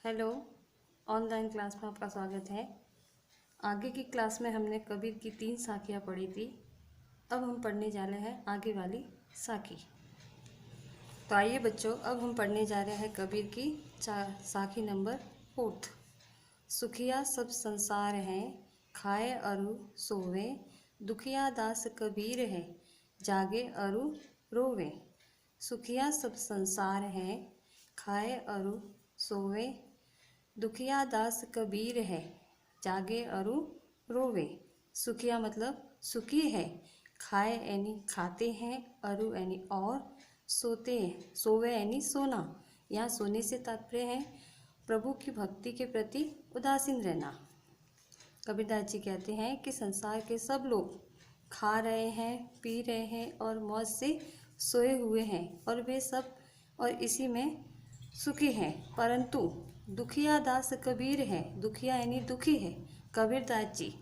Hello. Online class में आपका स्वागत है। आगे की क्लास में हमने कबीर की 3 साखियाँ पढ़ी थी। अब हम पढ़ने जा रहे हैं आगे वाली साखी। तो आइए बच्चों, अब हम पढ़ने जा रहे हैं कबीर की साखी नंबर 4। सुखिया सब संसार हैं, खाए अरु सोवे, दुखिया दास कबीर है, जागे अरु रोवे। सुखिया सब संसार हैं, खाए अरु सोवे, दुखिया दास कबीर है, जागे अरु रोवे। सुखिया मतलब सुखी है, खाए यानी खाते हैं, अरु यानी और, सोते हैं सोवे यानी सोना। यहाँ सोने से तात्पर्य है प्रभु की भक्ति के प्रति उदासीन रहना। कबीरदास जी कहते हैं कि संसार के सब लोग खा रहे हैं, पी रहे हैं और मौज से सोए हुए हैं और वे सब और इसी में सुखी हैं, परंतु दुखिया दास कबीर है। दुखिया यानी दुखी है कबीरदास जी,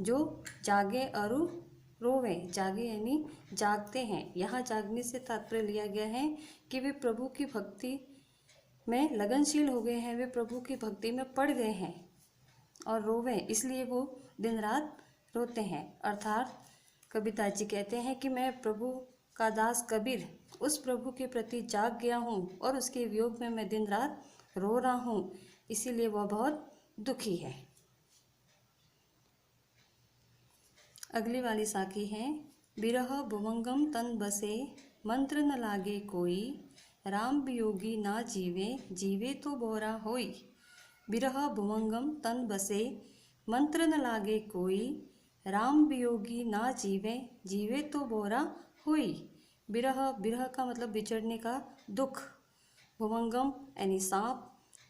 जो जागे अरु रोवे। जागे यानी जागते हैं। यहाँ जागने से तात्पर्य लिया गया है कि वे प्रभु की भक्ति में लगनशील हो गए हैं, वे प्रभु की भक्ति में पड़ गए हैं। और रोवे इसलिए वो दिन रात रोते हैं। अर्थात कबीरदास जी कहते हैं कि मैं प्रभु का दास कबीर उस प्रभु के प्रति जाग गया हूँ और उसके वियोग में मैं दिन रात रो रहा हूँ, इसीलिए वह बहुत दुखी है। अगली वाली साखी है। बिरह भुवंगम तन बसे, मंत्र न लागे कोई, राम वियोगी ना जीवे, जीवे तो बोरा होई। बिरह भुवंगम तन बसे, मंत्र न लागे कोई, राम वियोगी ना जीवे, जीवे तो बोरा होई। बिरह, बिरह का मतलब बिछड़ने का दुख। भुवंगम यानी सांप,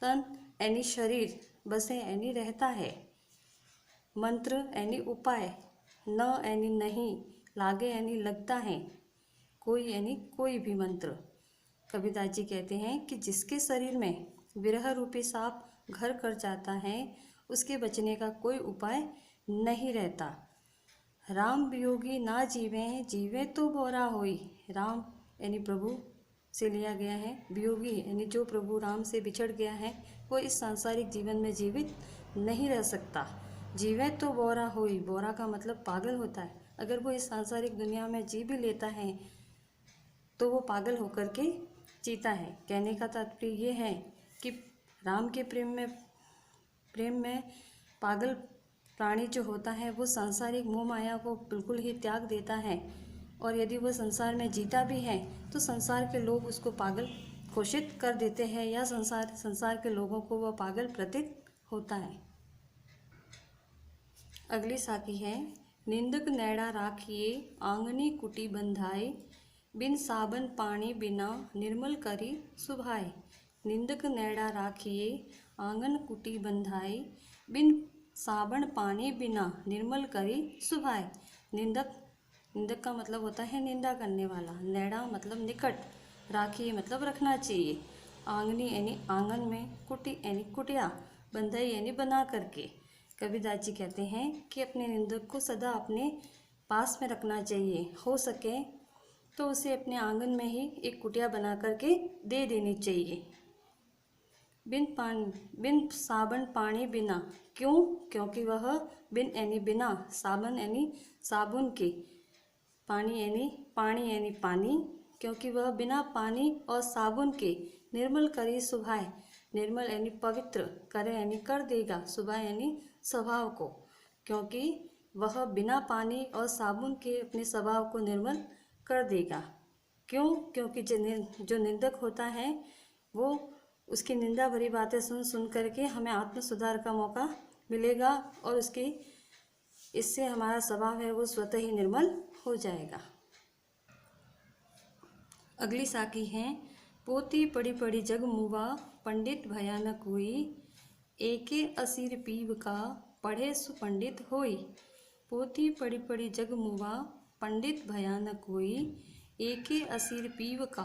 तन यानी शरीर, बसे यानी रहता है, मंत्र यानी उपाय, न यानी नहीं, लागे यानी लगता है, कोई यानी कोई भी मंत्र। कबीरदास जी कहते हैं कि जिसके शरीर में विरह रूपी सांप घर कर जाता है, उसके बचने का कोई उपाय नहीं रहता। राम वियोगी ना जीवे, जीवे तो बोरा होई। राम यानी प्रभु से लिया गया है, वियोगी यानी जो प्रभु राम से बिछड़ गया है, वो इस सांसारिक जीवन में जीवित नहीं रह सकता। जीवे तो बोरा होई, बोरा का मतलब पागल होता है। अगर वो इस सांसारिक दुनिया में जी भी लेता है तो वो पागल होकर के जीता है। कहने का तात्पर्य ये है कि राम के प्रेम में पागल प्राणी जो होता है वो सांसारिक मोह माया को बिल्कुल ही त्याग देता है, और यदि वह संसार में जीता भी है तो संसार के लोग उसको पागल घोषित कर देते हैं, या संसार के लोगों को वह पागल प्रतीत होता है। अगली साखी है। निंदक नैड़ा राखिए, आंगनी कुटी बंधाए, बिन साबन पानी बिना, निर्मल करी सुभाए। निंदक नैड़ा राखिए, आंगन कुटी बंधाए, बिन साबन पानी बिना, निर्मल करी सुभाए। निंदक, निंदक का मतलब होता है निंदा करने वाला। नैड़ा मतलब निकट, राखिए मतलब रखना चाहिए, आंगनी यानी आंगन में, कुटी यानी कुटिया, बंधाई यानी बना करके। कबीरदास जी कहते हैं कि अपने निंदक को सदा अपने पास में रखना चाहिए, हो सके तो उसे अपने आंगन में ही एक कुटिया बना करके दे देनी चाहिए। बिन साबन पानी बिना, क्यों? क्योंकि वह बिन यानी बिना, साबन यानी साबुन के, पानी यानी पानी, क्योंकि वह बिना पानी और साबुन के निर्मल करी सुभाए। निर्मल यानी पवित्र, करे यानी कर देगा, सुभाए यानी स्वभाव को, क्योंकि वह बिना पानी और साबुन के अपने स्वभाव को निर्मल कर देगा। क्यों? क्योंकि जो निंदक होता है वो उसकी निंदा भरी बातें सुन सुन करके हमें आत्म सुधार का मौका मिलेगा, और इससे हमारा स्वभाव है वो स्वतः ही निर्मल हो जाएगा। अगली साखी है। पोती पड़ी पड़ी जग मुवा, पंडित भयानक हुई, एके असीर पीव का, पढ़े सुपंडित होई। पोती पड़ी पड़ी जग मुवा, पंडित भयानक हुई, एके असीर पीव का,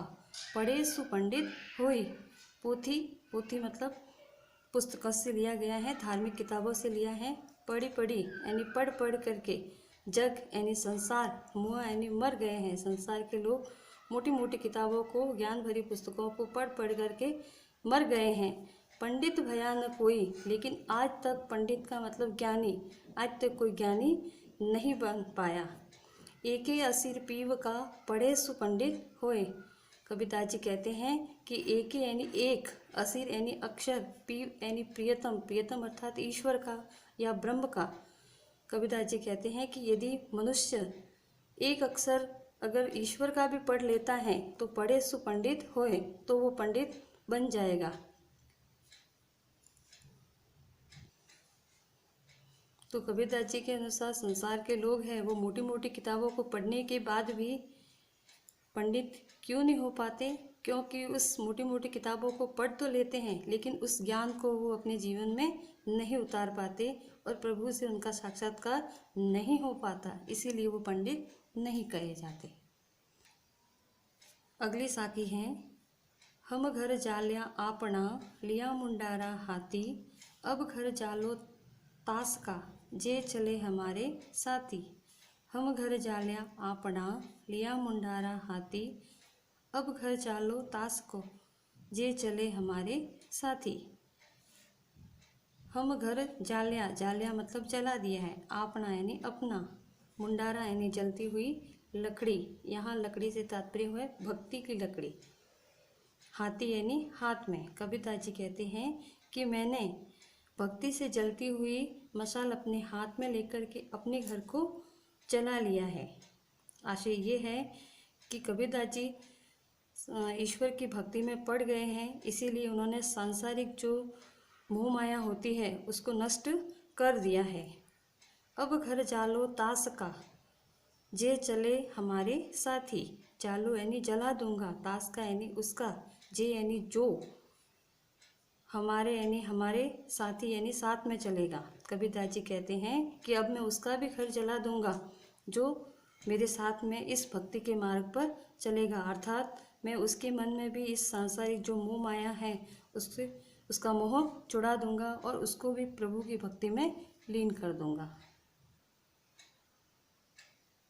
पढ़े सुपंडित होई। पोथी, पोथी मतलब पुस्तकों से लिया गया है, धार्मिक किताबों से लिया है। पढ़ी पढ़ी यानी पढ़ पढ़ करके, जग यानी संसार, मुआ यानी मर गए हैं। संसार के लोग मोटी मोटी किताबों को, ज्ञान भरी पुस्तकों को पढ़ पढ़ करके मर गए हैं, पंडित भया न कोई, लेकिन आज तक पंडित का मतलब ज्ञानी, आज तक कोई ज्ञानी नहीं बन पाया। एके असीर पीव का पढ़े सुपंडित होए। कबीरदास जी कहते हैं कि एके यानी एक, असीर यानी अक्षर, पीव यानी प्रियतम, प्रियतम अर्थात ईश्वर का या ब्रह्म का। कबीरदास जी कहते हैं कि यदि मनुष्य एक अक्षर अगर ईश्वर का भी पढ़ लेता है तो पढ़े सुपंडित होए, तो वो पंडित बन जाएगा। तो कबीरदास जी के अनुसार संसार के लोग हैं वो मोटी मोटी किताबों को पढ़ने के बाद भी पंडित क्यों नहीं हो पाते? क्योंकि उस मोटी मोटी किताबों को पढ़ तो लेते हैं लेकिन उस ज्ञान को वो अपने जीवन में नहीं उतार पाते और प्रभु से उनका साक्षात्कार नहीं हो पाता, इसीलिए वो पंडित नहीं कहे जाते। अगली साखी है, हम घर जाल्या आपना लिया मुंडारा हाथी, अब घर जालो तास का जे चले हमारे साथी। हम घर जाल्या आपना लिया मुंडारा हाथी, अब घर चालो तास को जे चले हमारे साथी। हम घर जाल्या, जाल्या मतलब जला दिया है, आपना यानी अपना, मुंडारा यानी जलती हुई लकड़ी, यहाँ लकड़ी से तात्पर्य हुआ भक्ति की लकड़ी, हाथी यानी हाथ में। कबीरदास जी कहते हैं कि मैंने भक्ति से जलती हुई मशाल अपने हाथ में लेकर के अपने घर को जला लिया है। आशय ये है कि कबीरदास जी ईश्वर की भक्ति में पड़ गए हैं, इसीलिए उन्होंने सांसारिक जो मोह माया होती है उसको नष्ट कर दिया है। अब घर जालो तास का जे चले हमारे साथी। जालो यानी जला दूंगा, तास का यानी उसका, जे यानी जो, हमारे यानी हमारे साथी यानी साथ में चलेगा। कबीरदास जी कहते हैं कि अब मैं उसका भी घर जला दूंगा जो मेरे साथ में इस भक्ति के मार्ग पर चलेगा, अर्थात मैं उसके मन में भी इस सांसारिक जो मोह माया है उससे उसका मोह छुड़ा दूंगा और उसको भी प्रभु की भक्ति में लीन कर दूंगा।